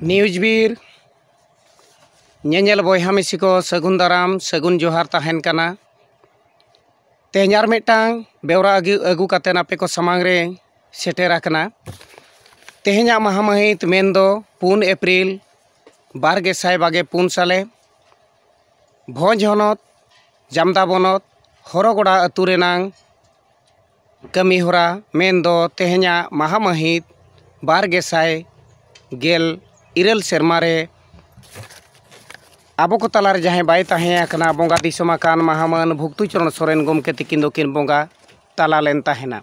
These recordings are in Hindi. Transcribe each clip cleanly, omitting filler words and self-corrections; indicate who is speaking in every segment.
Speaker 1: न्यूज बीर नेल बयहा मिसी को सगुन दाराम सगुन जोहार तहन कना तेहनार मेटांग बेवरा अगू काते आपे को समांग रे सेटेर आकना तेहना महामहित मेन दो 4 एप्रिल 2024 साले भोज हनत जामदा बनत हरगड़ा अतु रेनांग कमी होरा मेन दो तेहना महामहित 2024 सेरमा रे आबो को तलार जहां बाय तहेना बोंगा दिसोमा कान महामन भुक्तुचरण सोरेन गोमके तिकिन दोकिन बोंगा तला लेन तहेना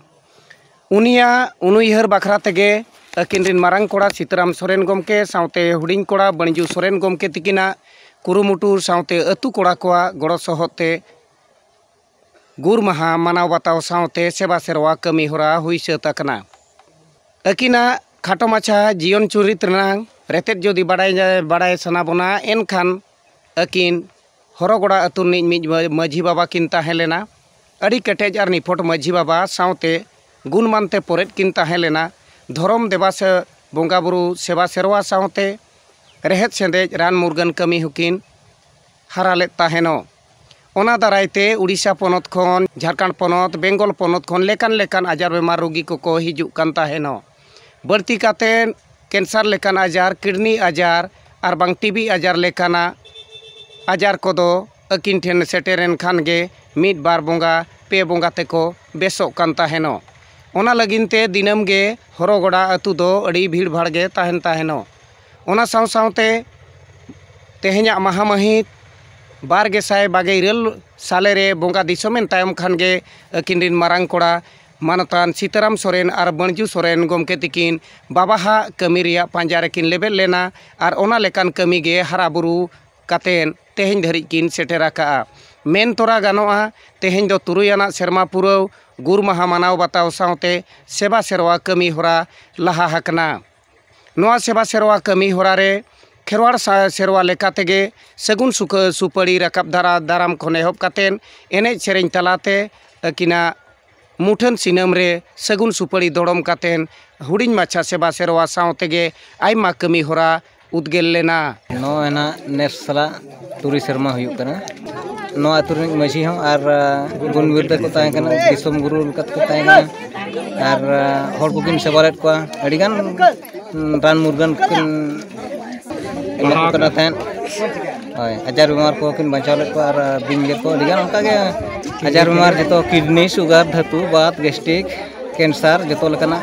Speaker 1: उनिया उनुयहर बखरा तेगे अकिन रिन मारांग कोड़ा सीताराम सोरेन गोमके साउते हुडिंग कोड़ा बणजू सोरेन गोमके तिकिना कुरुमुटुर साउते अतु कोड़ा कोआ गड़ो सहते गुर महा मानाव बाताव साउते सेवा सेरवा कमी होरा हुई सात आकना अकिना खाटो माछा जीवन चुरित रनांग रेतेद जोदी बाड़ाय सना बोना एनखान अकिन हरगड़ा अतुरनी माझी बाबा किन ताहेलेना अड़ी केटेज आर निफट माझी बाबा साउते गुण मानते परेद किन ताहेलेना धरम देवा से बोंगा बुरु सेवा सेरवा साउते रेहेद सेंदेज रान मुरगन कमी हुकिन हाराले ताहेनो ओना दारायते उड़ीसा पनत खन झारखंड पनत बेंगल पनत खन लेकान लेकान आजार बेमार रोगी को हिजुक कान ताहेनो बढ़ती काते कैंसर लेकान आजार किडनी आजार और बांग टीबी आजार लेकाना आजार कोदो अकिन ठेन सेटेरेन खान गे मिद बार बोंगा पे बोंगा तेको बेसोक कान ताहेनो ओना लगिनते दिनम गे हरगड़ा अतु दो अड़ी भीड़ भाड़ गे ताहेन ताहेनो ओना साव सावते तेहना महामहित 2022 साले रे बोंगा दिसोमेन तायम खान गे अकिन रिन मारांग कोड़ा मानतान सीताराम सोरेन और बणजू सोरेन गोमके तिकिन बाबाहा कमी रिया पांजा रेकिन लेबेल लेना और ओना लेकान कमी गे हारा बुरु कातेन तेहेन धरी किन सेटेराका मेन तोरा गानोआ तेहेन दो तुरुयाना सेरमा पुरव गुर महा मानाव बाताव साउते सेवा सेरवा कमी होरा लहा हकना नोआ सेवा सेरवा कमी होरा रे खेरवाड़ सेरवा लेका तेगे सगुन सुपड़ी रकाब दाराम खन एहब कातेन एनेज सेरेñ तलाते अकिना मुठन सिनम रे सगुन सुपड़ी दौड़म कातेन हुडिñ माछा सेवा सेरवा साउतेगे आयमा कमी होरा उद्गेल लेना
Speaker 2: नोना नेसला तुरी सेरमा हुयुक कना नो आतुरिन माझी हो और गुण विरदा को ताय कना दिसोम गुरु लकत को ताय कना और हर को किन सेवालेट को अडिगान रान मुरगन किन एमक कना थान होय हजार बीमार को किन बचावलेट को और बिंगे को अडिगान उनका के हजार बीमार जतो किडनी शुगर धातु बात गैस्ट्रिक कैंसर जतो लकना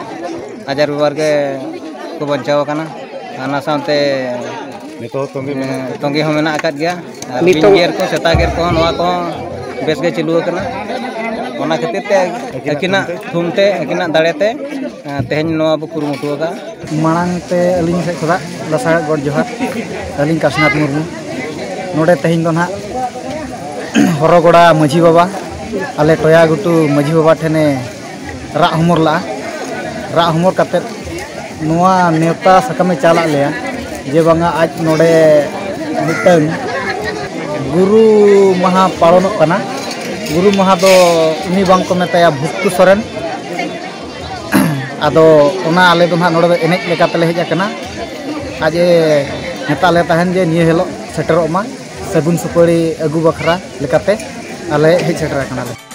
Speaker 2: हजार बीमार के को बचाव कना आना सामते तोंगे हो मेना आकाद गया बिंगेर को सेतागेर को नोआ को बेस गे चलू कना ओना खातिर ते अकिना थुमते अकिना दाड़ेते तेहन नोआ बो कुरुमुटुगा
Speaker 3: मांग ते अलिंग से खदा लसा गड जोहार अलिंग कासनाथ मुर्मू नोडे तेहन दो ना हरगड़ा माझी बाबा आले टया गुटू माझी बाबा ठेने रा हमर काते नोआ नेवता सकामे चाला लेया जे बांगा आज नोडे मिटन गुरु महा पालन कना गुरु महा दो उनी बांग को मेताया भुक्तु सोरेन आदो ओना आले दो ना नोडे एनेज लेका तले हेज कना आज नेता ले तहन जे निये हेलो सेटरो मा सगुन सुपड़ी अगु बखरा लेकाते आले हेज सेटरा कना ले।